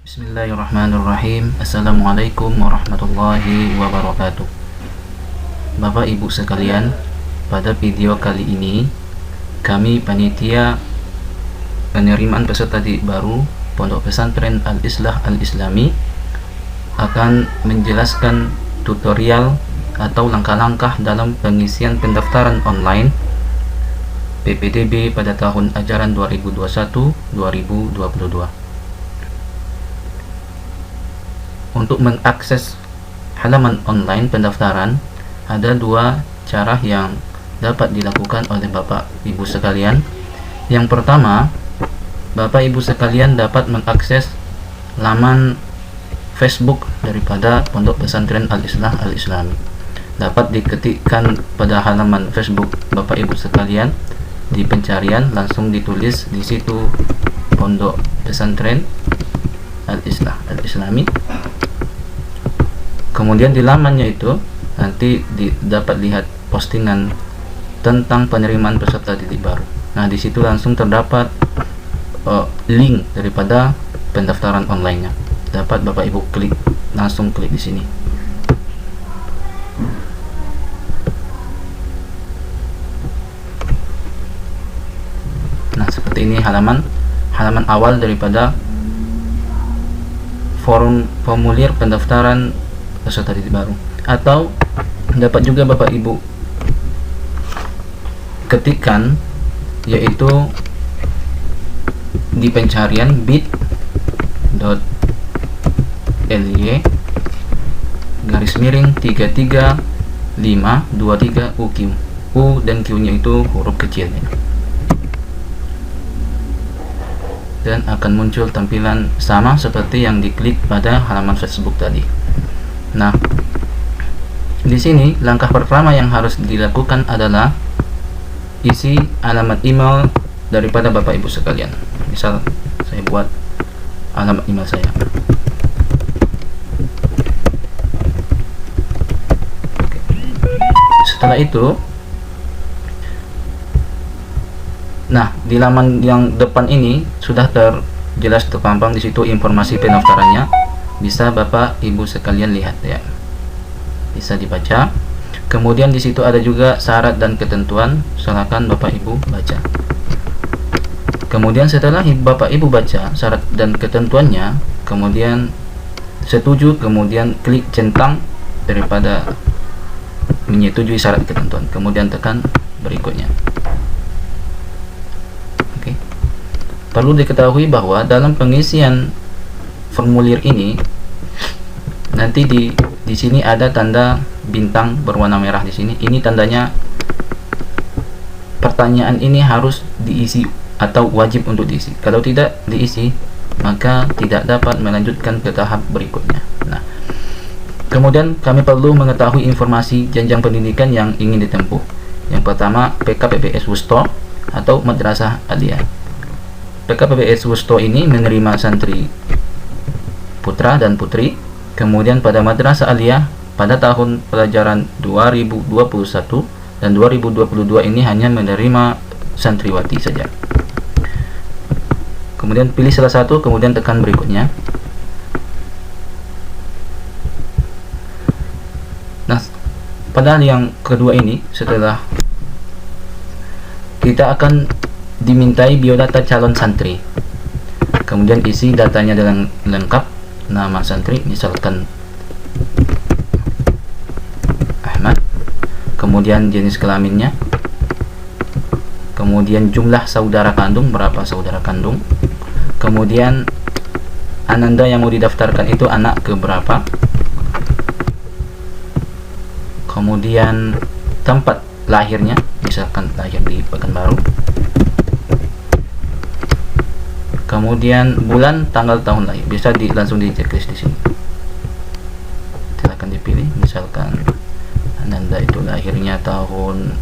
Bismillahirrahmanirrahim. Assalamualaikum warahmatullahi wabarakatuh. Bapak Ibu sekalian, pada video kali ini kami panitia penerimaan peserta didik baru Pondok Pesantren Al-Islah Al-Islami akan menjelaskan tutorial atau langkah-langkah dalam pengisian pendaftaran online PPDB pada tahun ajaran 2021-2022. Untuk mengakses halaman online pendaftaran, ada dua cara yang dapat dilakukan oleh Bapak Ibu sekalian. Yang pertama, Bapak Ibu sekalian dapat mengakses laman Facebook daripada Pondok Pesantren Al-Islah Al-Islami. Dapat diketikkan pada halaman Facebook Bapak Ibu sekalian, di pencarian langsung ditulis di situ Pondok Pesantren Al-Islah Al-Islami. Kemudian di lamannya itu nanti dapat lihat postingan tentang penerimaan peserta didik baru. Nah, di situ langsung terdapat link daripada pendaftaran online-nya. Dapat Bapak Ibu langsung klik di sini. Nah, seperti ini halaman awal daripada formulir pendaftaran peserta didik baru. Atau dapat juga Bapak Ibu ketikkan, yaitu di pencarian bit.ly/33523UQ. U dan Q nya itu huruf kecil ya. Dan akan muncul tampilan sama seperti yang diklik pada halaman Facebook tadi. Nah, di sini langkah pertama yang harus dilakukan adalah isi alamat email daripada Bapak Ibu sekalian. Misal saya buat alamat email saya. Oke. Setelah itu, nah, di laman yang depan ini sudah terjelas terpampang di situ informasi pendaftarannya. Bisa Bapak Ibu sekalian lihat ya. Bisa dibaca. Kemudian di situ ada juga syarat dan ketentuan. Silakan Bapak Ibu baca. Kemudian setelah Bapak Ibu baca syarat dan ketentuannya, kemudian setuju, kemudian klik centang daripada menyetujui syarat ketentuan. Kemudian tekan berikutnya. Oke. Perlu diketahui bahwa dalam pengisian formulir ini nanti di sini ada tanda bintang berwarna merah di sini. Ini tandanya pertanyaan ini harus diisi atau wajib untuk diisi. Kalau tidak diisi, maka tidak dapat melanjutkan ke tahap berikutnya. Nah, kemudian kami perlu mengetahui informasi jenjang pendidikan yang ingin ditempuh. Yang pertama, PKPBS Wusto atau Madrasah Aliyah. PKPBS Wusto ini menerima santri putra dan putri. Kemudian pada Madrasah Aliyah pada tahun pelajaran 2021 dan 2022 ini hanya menerima santriwati saja. Kemudian pilih salah satu, kemudian tekan berikutnya. Nah, pada yang kedua ini, setelah kita akan dimintai biodata calon santri. Kemudian isi datanya dengan lengkap. Nama santri misalkan Ahmad, kemudian jenis kelaminnya, kemudian jumlah saudara kandung, berapa saudara kandung, kemudian ananda yang mau didaftarkan itu anak keberapa, kemudian tempat lahirnya, misalkan lahir di Pekanbaru, kemudian bulan, tanggal, tahun lahir. Bisa langsung di checklist di sini. Silakan dipilih. Misalkan Ananda itu lahirnya tahun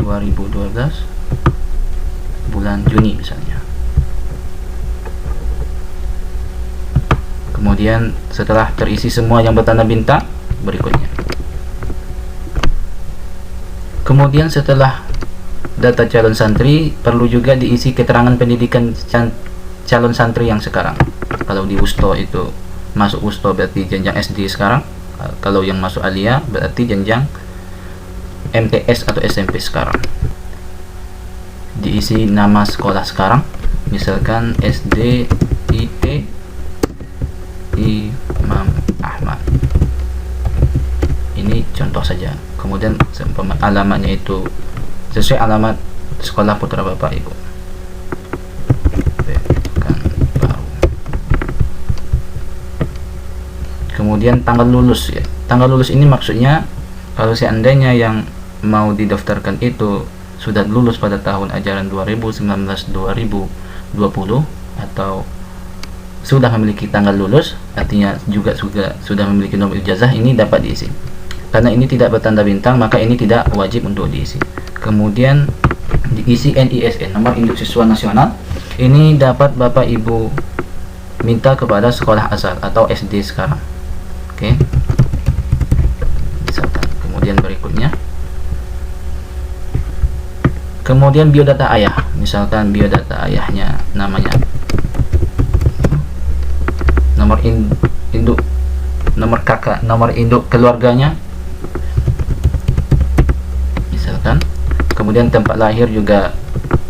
2012 bulan Juni misalnya. Kemudian setelah terisi semua yang bertanda bintang, berikutnya. Kemudian setelah data calon santri, perlu juga diisi keterangan pendidikan calon santri yang sekarang. Kalau di Wusto itu masuk Wusto berarti jenjang SD sekarang. Kalau yang masuk Alia berarti jenjang MTS atau SMP sekarang. Diisi nama sekolah sekarang, misalkan SD IP Imam Ahmad. Ini contoh saja. Kemudian alamatnya itu sesuai alamat sekolah putra bapak ibu. Kemudian tanggal lulus ya. Tanggal lulus ini maksudnya kalau seandainya yang mau didaftarkan itu sudah lulus pada tahun ajaran 2019-2020 atau sudah memiliki tanggal lulus, artinya juga sudah memiliki nomor ijazah, ini dapat diisi. Karena ini tidak bertanda bintang, maka ini tidak wajib untuk diisi. Kemudian diisi NISN, nomor induk siswa nasional. Ini dapat Bapak Ibu minta kepada sekolah asal atau SD sekarang. Oke. Misalkan. Kemudian berikutnya. Kemudian biodata ayah, misalkan biodata ayahnya namanya nomor induk, nomor kakak, nomor induk keluarganya misalkan. Kemudian tempat lahir juga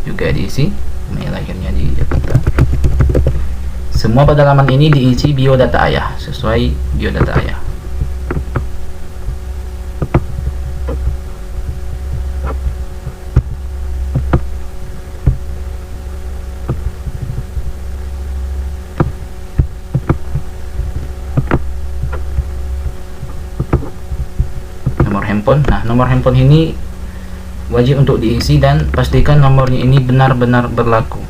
diisi, tempat lahirnya di Jakarta. Semua pada halaman ini diisi biodata ayah sesuai biodata ayah. Nomor handphone. Nah, nomor handphone ini wajib untuk diisi dan pastikan nomornya ini benar-benar berlaku.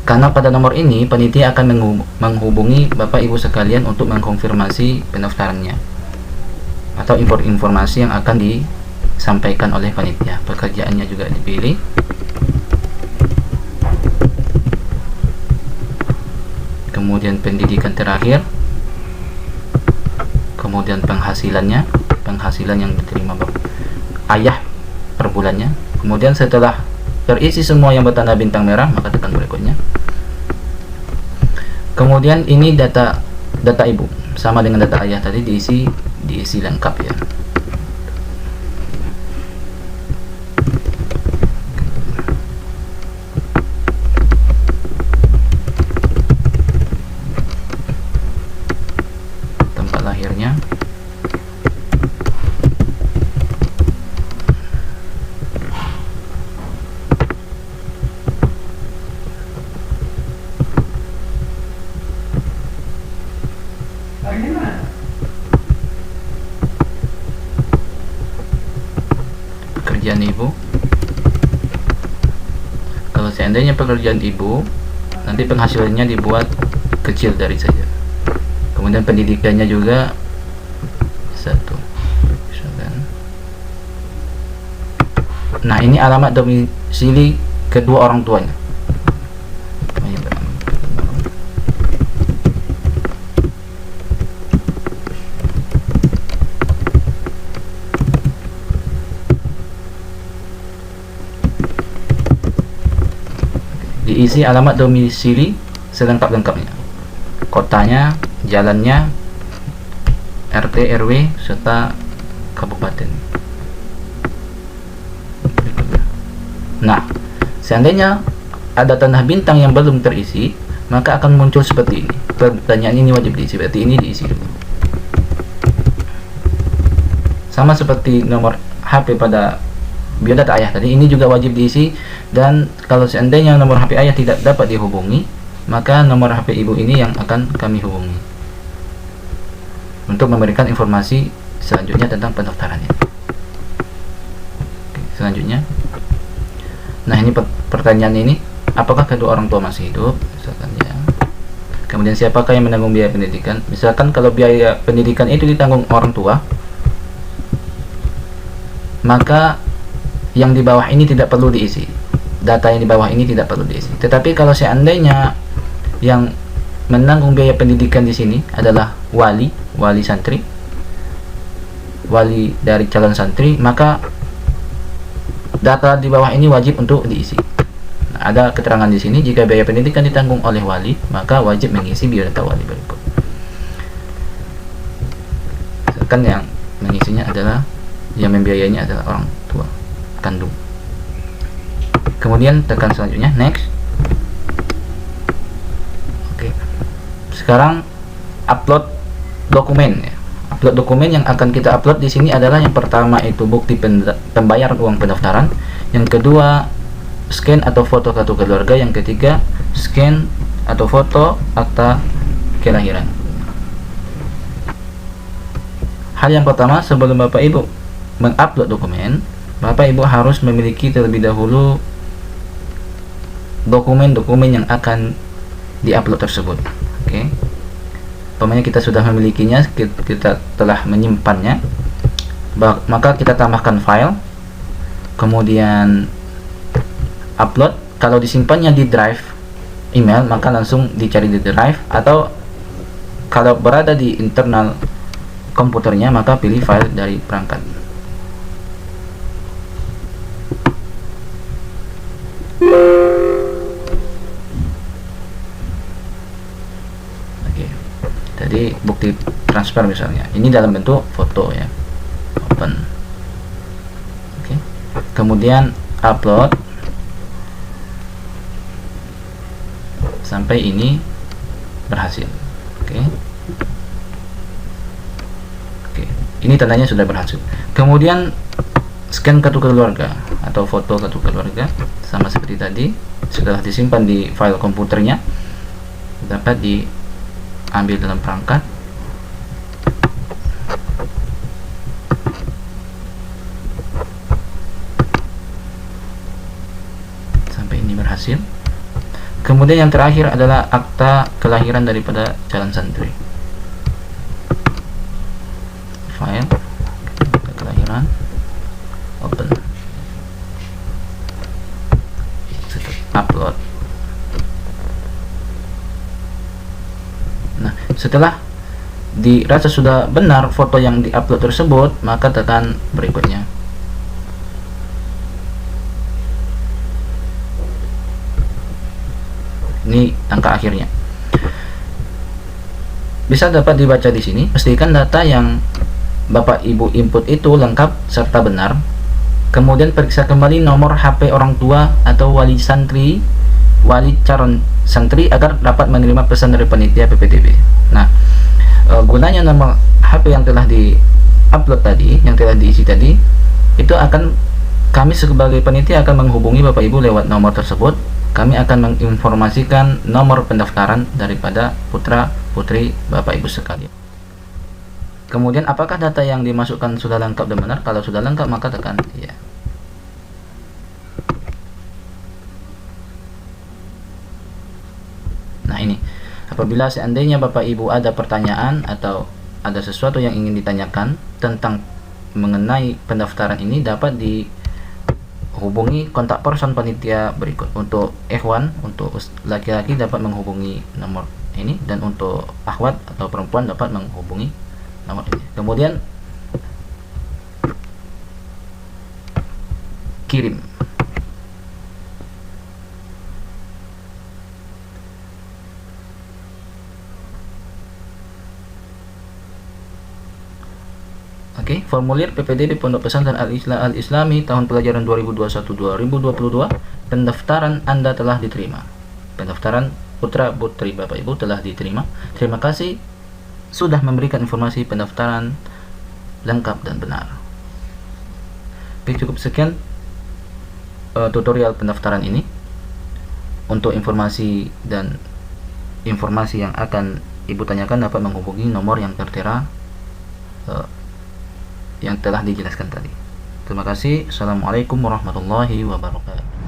Karena pada nomor ini panitia akan menghubungi Bapak Ibu sekalian untuk mengkonfirmasi pendaftarannya atau informasi yang akan disampaikan oleh panitia. Pekerjaannya juga dipilih. Kemudian pendidikan terakhir, kemudian penghasilan yang diterima ayah per bulannya. Kemudian setelah terisi semua yang bertanda bintang merah, maka tekan berikutnya. Kemudian ini data ibu sama dengan data ayah tadi, diisi lengkap ya. Lahirnya, pekerjaan ibu. Kalau seandainya pekerjaan ibu, nanti penghasilannya dibuat kecil dari saja. Kemudian pendidikannya juga satu. Nah, ini alamat domisili kedua orang tuanya. Diisi alamat domisili selengkap-lengkapnya. Kotanya, jalannya, RT, RW, serta kabupaten. Nah, seandainya ada tanda bintang yang belum terisi, maka akan muncul seperti ini. Pertanyaan ini wajib diisi, berarti ini diisi dulu. Sama seperti nomor HP pada biodata ayah tadi, ini juga wajib diisi. Dan kalau seandainya nomor HP ayah tidak dapat dihubungi, maka nomor HP ibu ini yang akan kami hubungi untuk memberikan informasi selanjutnya tentang pendaftarannya. Oke, selanjutnya, nah ini pertanyaan ini, apakah kedua orang tua masih hidup? Misalkan ya. Kemudian siapakah yang menanggung biaya pendidikan? Misalkan kalau biaya pendidikan itu ditanggung orang tua, maka yang di bawah ini tidak perlu diisi. Data yang di bawah ini tidak perlu diisi. Tetapi kalau seandainya yang menanggung biaya pendidikan di sini adalah wali santri, wali dari calon santri, maka data di bawah ini wajib untuk diisi. Nah, ada keterangan di sini, jika biaya pendidikan ditanggung oleh wali, maka wajib mengisi biodata wali berikut. Sedangkan yang mengisinya adalah, yang membiayainya adalah orang tua kandung. Kemudian tekan selanjutnya, next. Oke. Sekarang upload dokumen ya. Upload dokumen yang akan kita upload di sini adalah yang pertama itu bukti pembayaran uang pendaftaran, yang kedua scan atau foto kartu keluarga, yang ketiga scan atau foto akta kelahiran. Hal yang pertama, sebelum Bapak Ibu mengupload dokumen, Bapak Ibu harus memiliki terlebih dahulu dokumen-dokumen yang akan diupload tersebut. Oke. Umpamanya kita sudah memilikinya, kita telah menyimpannya, maka kita tambahkan file, kemudian upload. Kalau disimpannya di drive email, maka langsung dicari di drive, atau kalau berada di internal komputernya, maka pilih file dari perangkat. Jadi bukti transfer misalnya, ini dalam bentuk foto ya, open. Oke. Kemudian upload sampai ini berhasil. Oke. Oke, ini tandanya sudah berhasil. Kemudian scan kartu keluarga atau foto kartu keluarga, sama seperti tadi, setelah disimpan di file komputernya, dapat diambil dalam perangkat. Sampai ini berhasil. Kemudian yang terakhir adalah akta kelahiran daripada calon santri. File akta kelahiran, open, upload. Nah, setelah dirasa sudah benar foto yang diupload tersebut, maka tekan berikutnya. Ini angka akhirnya. Bisa dapat dibaca di sini. Pastikan data yang Bapak Ibu input itu lengkap serta benar. Kemudian periksa kembali nomor HP orang tua atau wali santri, wali calon santri, agar dapat menerima pesan dari panitia PPDB. Nah, gunanya nomor HP yang telah di-upload tadi, yang telah diisi tadi, itu akan kami sebagai panitia akan menghubungi Bapak Ibu lewat nomor tersebut. Kami akan menginformasikan nomor pendaftaran daripada putra-putri Bapak Ibu sekalian. Kemudian apakah data yang dimasukkan sudah lengkap dan benar? Kalau sudah lengkap, maka tekan ya. Nah, ini apabila seandainya Bapak Ibu ada pertanyaan atau ada sesuatu yang ingin ditanyakan tentang mengenai pendaftaran ini, dapat dihubungi kontak person panitia berikut. Untuk ikhwan, untuk laki-laki dapat menghubungi nomor ini, dan untuk akhwat atau perempuan dapat menghubungi nomor ini. Kemudian kirim. Oke, formulir PPDB Pondok Pesantren Al-Islami tahun pelajaran 2021-2022, pendaftaran Anda telah diterima. Pendaftaran putra-putri Bapak Ibu telah diterima. Terima kasih sudah memberikan informasi pendaftaran lengkap dan benar. Oke, cukup sekian tutorial pendaftaran ini. Untuk informasi dan informasi yang akan Ibu tanyakan dapat menghubungi nomor yang tertera yang telah dijelaskan tadi. Terima kasih. Assalamualaikum warahmatullahi wabarakatuh.